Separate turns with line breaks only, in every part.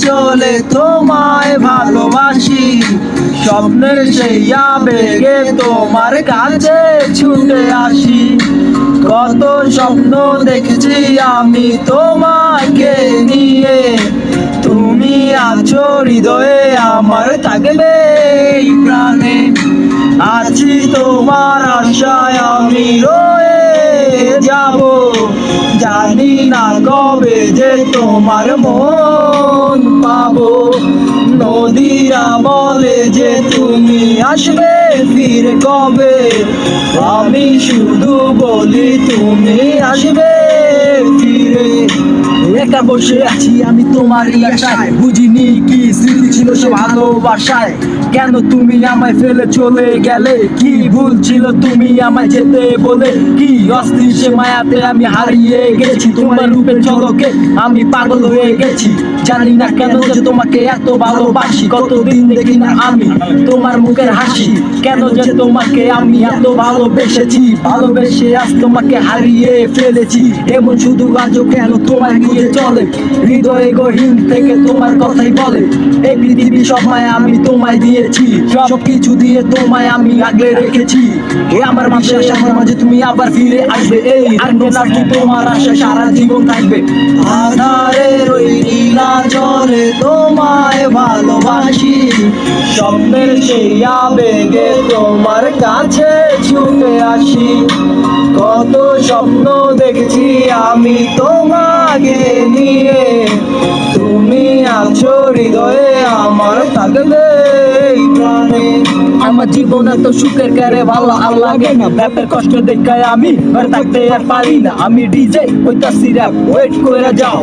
চলে তোমায় ভালোবাসি, স্বপ্নের সেই আবেগে তোমার কাছে ছুটে আসি। কত স্বপ্ন দেখেছি আমি তোমাকে নিয়ে, তুমি আছো হৃদয়ে আমার, থাকবে এই প্রাণে। আছি তোমার আশায় আমি রয়ে যাব, জানি না কবে যে তোমার মন পাবো। নদীরা বলে যে তুমি আসবে ফিরে কবে, আমি শুধু বলি তুমি আসবে ফিরে। একা বসে আছি আমি তোমার আশায়, বুঝিনি কি স্মৃতি ছিল সে ভালোবাসায়। কেন তুমি আমায় ফেলে চলে গেলে, কি ভুল ছিল তুমি আমায় যেতে বলে। কি অস্থির সে মায়াতে আমি হারিয়ে গেছি, তোমার রূপের ঝলকে আমি পাগল হয়ে গেছি। জানি না কেন যে তোমাকে এত ভালোবাসি, কতদিন দেখি না আমি তোমার মুখের হাসি। কেন যে তোমাকে আমি এত ভালোবেসেছি, ভালোবেসে আজ তোমাকে হারিয়ে ফেলেছি। এমন শুধু আজও কেন তোমায় নিয়ে চলে, হৃদয়ে গহীন থেকে তোমার কথাই বলে। এই পৃথিবী সব মায়া আমি তোমায় দিয়েছি, সব কিছু দিয়ে তোমায় আমি আগলে রেখেছি। এ আমার বিশ্বাস আমার মাঝে তুমি আবার ফিরে আসবে, এই আর নাকি তোমার আশা সারা জীবন থাকবে। আধারের ওই নীলা জলে তোমায় ভালোবাসি, স্বপ্নের সেই আবেগে তোমার কাছে ছুটে আসি। কত স্বপ্ন দেখেছি আমি তোমাকে নিয়ে, তুমি আছো হৃদয়ে আমার, থাকবে এই প্রাণে। আমার জীবন এত সুখের কারে ভালো আর লাগে না, ব্যাপের কষ্ট দেখায় আমি ঘরে থাকতে আর পারি না। আমি ডিজে হইতাছি র‍্যাপ, ওয়েট করে যাও।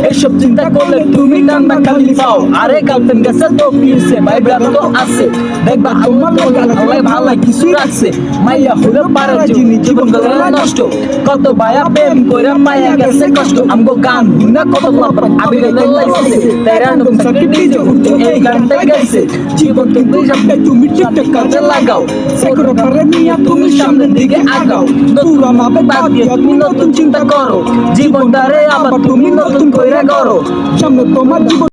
এসব চিন্তা করলে তুমি নাম্বার খালি পাও। আরে গার্লফ্রেন্ড গেছে তো পিছে, ভাই ব্রাদার তো আছে, দেখবা আমার আল্লাহ ভালো কিছু রাখছে। মাইয়া হলে পারে যিনি জীবন গেলে নষ্ট, কত ভাইয়া প্রেম করে মাইয়া গেছে কষ্ট। আমগো গান না কত লাভ আবি গেলে লাইছে, তাইরা নতুন সাথে ডিজে উঠতে এই গানটা গাইছে। জীবন তুমি সবকে তুমি ঠিকঠাক কাজে লাগাও, সেকরে পারে নিয়া তুমি সামনের দিকে আগাও। নতুন আমাকে বাদ দিয়ে তুমি নতুন চিন্তা করো, জীবনটারে আবার তুমি নতুন কইরা করো। সামনে তোমার জীবন